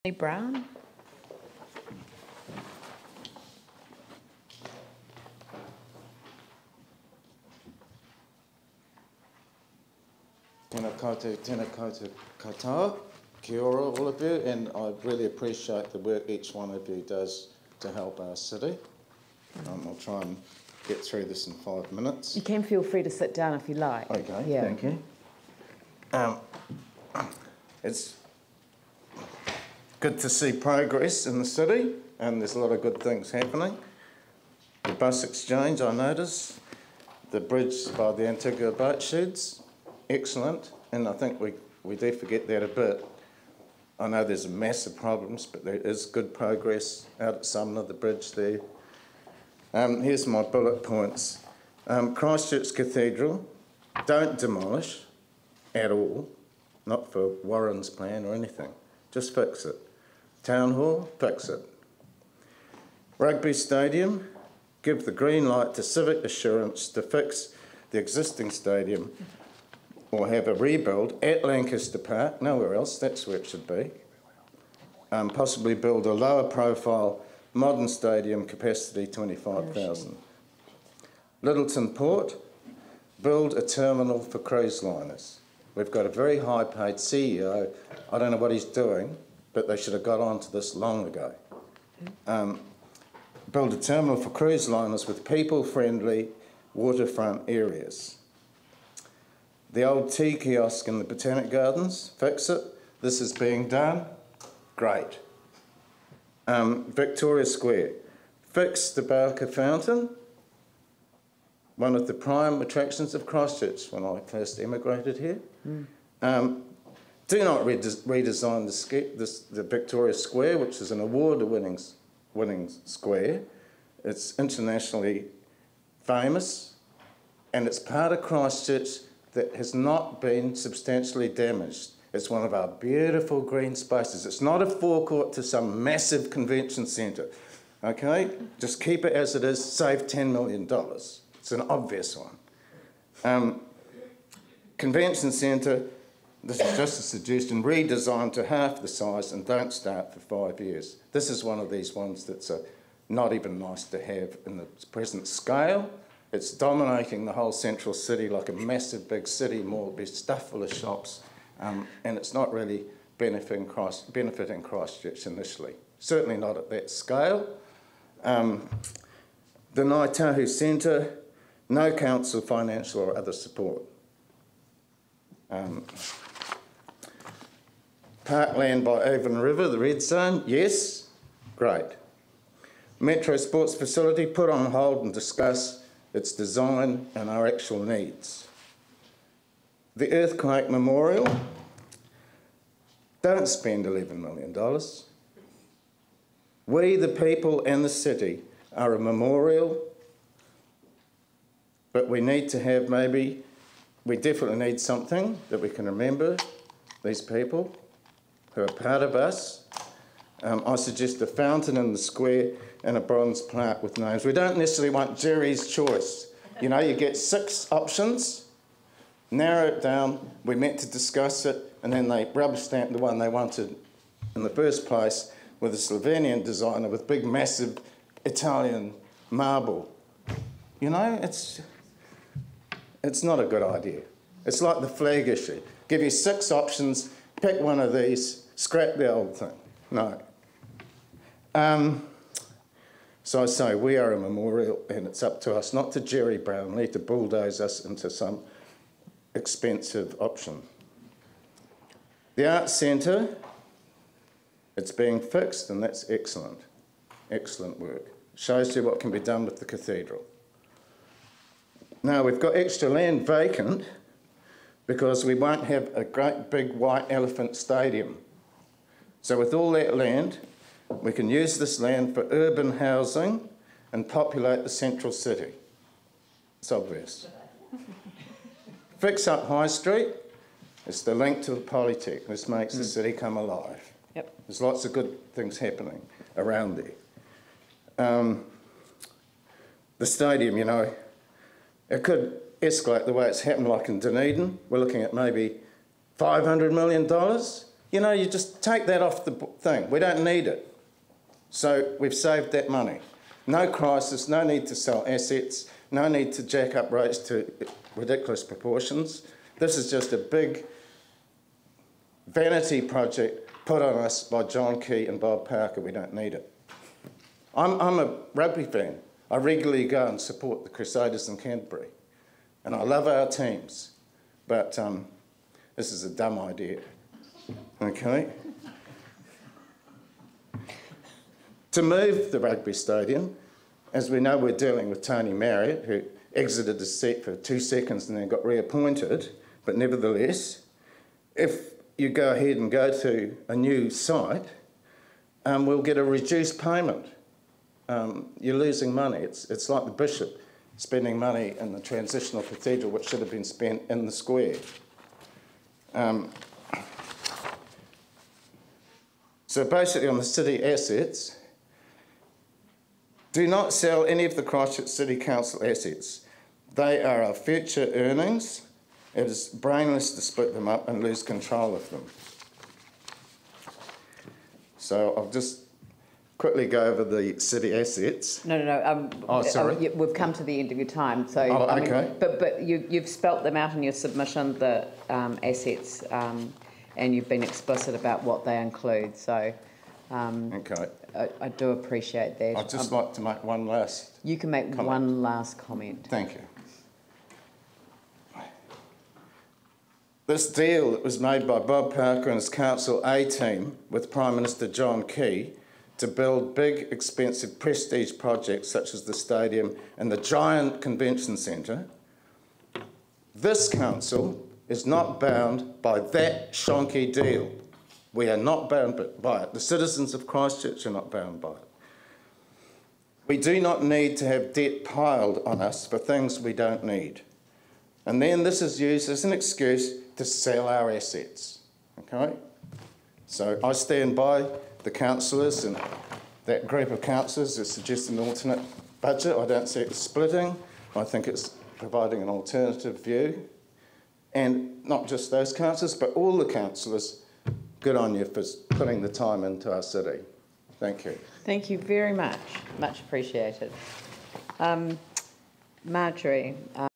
Brown. Tēnā koutou katoa, kia ora all of you, and I really appreciate the work each one of you does to help our city. I'll try and get through this in 5 minutes. You can feel free to sit down if you like. Okay, yeah. Thank you. It's good to see progress in the city, and there's a lot of good things happening. The bus exchange, I notice, the bridge by the Antony boat sheds, excellent, and I think we do forget that a bit. I know there's massive problems, but there is good progress out at Sumner, the bridge there. Here's my bullet points. Christchurch Cathedral, don't demolish at all, not for Warren's plan or anything, just fix it. Town Hall, fix it. Rugby Stadium, give the green light to Civic Assurance to fix the existing stadium or have a rebuild at Lancaster Park, nowhere else, that's where it should be. Possibly build a lower profile modern stadium, capacity 25,000. Littleton Port, build a terminal for cruise liners. We've got a very high paid CEO, I don't know what he's doing, but they should have got onto this long ago. Build a terminal for cruise liners with people-friendly waterfront areas. The old tea kiosk in the Botanic Gardens, fix it. This is being done, great. Victoria Square, fix the Barker Fountain, one of the prime attractions of Christchurch when I first emigrated here. Do not redesign the Victoria Square, which is an award-winning square. It's internationally famous, and it's part of Christchurch that has not been substantially damaged. It's one of our beautiful green spaces. It's not a forecourt to some massive convention centre, okay? Just keep it as it is, save $10 million. It's an obvious one. Convention centre, this is just a suggestion, redesign to half the size and don't start for 5 years. This is one of these ones that's not even nice to have in the present scale. It's dominating the whole central city like a massive big city mall, be stuffed full of shops, and it's not really benefiting Christchurch initially. Certainly not at that scale. The Ngaitahu Centre, no council financial or other support. Parkland by Avon River, the red zone, yes, great. Metro Sports Facility, put on hold and discuss its design and our actual needs. The Earthquake Memorial, don't spend $11 million. We, the people and the city, are a memorial, but we need to have we definitely need something that we can remember these people who are part of us. I suggest a fountain in the square and a bronze plaque with names. We don't necessarily want Jerry's choice. You know, you get 6 options, narrow it down, we meant to discuss it, and then they rubber stamp the one they wanted in the first place with a Slovenian designer with big, massive Italian marble. You know, it's not a good idea. It's like the flag issue. Give you 6 options, pick one of these, scrap the old thing. No. So I say we are a memorial, and it's up to us, not to Jerry Brownlee, to bulldoze us into some expensive option. The Arts Centre, it's being fixed, and that's excellent. Excellent work. Shows you what can be done with the cathedral. Now, we've got extra land vacant because we won't have a great big white elephant stadium. So with all that land, we can use this land for urban housing and populate the central city. It's obvious. Fix up High Street. It's the link to the Polytech. This makes the city come alive. Yep. There's lots of good things happening around there. The stadium, you know, it could escalate the way it's happened like in Dunedin. We're looking at maybe $500 million. You know, you just take that off the thing. We don't need it. So we've saved that money. No crisis, no need to sell assets, no need to jack up rates to ridiculous proportions. This is just a big vanity project put on us by John Key and Bob Parker. We don't need it. I'm a rugby fan. I regularly go and support the Crusaders in Canterbury. And I love our teams. But this is a dumb idea. Okay? To move the rugby stadium, as we know, we're dealing with Tony Marriott, who exited the seat for 2 seconds and then got reappointed. But nevertheless, if you go ahead and go to a new site, we'll get a reduced payment. You're losing money. It's like the bishop spending money in the transitional cathedral, which should have been spent in the square. So basically on the city assets, do not sell any of the Christchurch City Council assets. They are our future earnings. It is brainless to split them up and lose control of them. So I'll just quickly go over the city assets. No. Sorry. We've come to the end of your time. So, okay. But you've spelt them out in your submission, the assets, and you've been explicit about what they include. So Okay. I do appreciate that. I'd just like to make one last You can make comment. one last comment. Thank you. This deal that was made by Bob Parker and his Council A team with Prime Minister John Key to build big, expensive, prestige projects such as the stadium and the giant convention centre, this council is not bound by that shonky deal. We are not bound by it. The citizens of Christchurch are not bound by it. We do not need to have debt piled on us for things we don't need. And then this is used as an excuse to sell our assets, okay? So I stand by the councillors and that group of councillors that suggest an alternate budget. I don't see it splitting. I think it's providing an alternative view. And not just those councillors, but all the councillors, good on you for putting the time into our city. Thank you. Thank you very much. Much appreciated. Marjorie.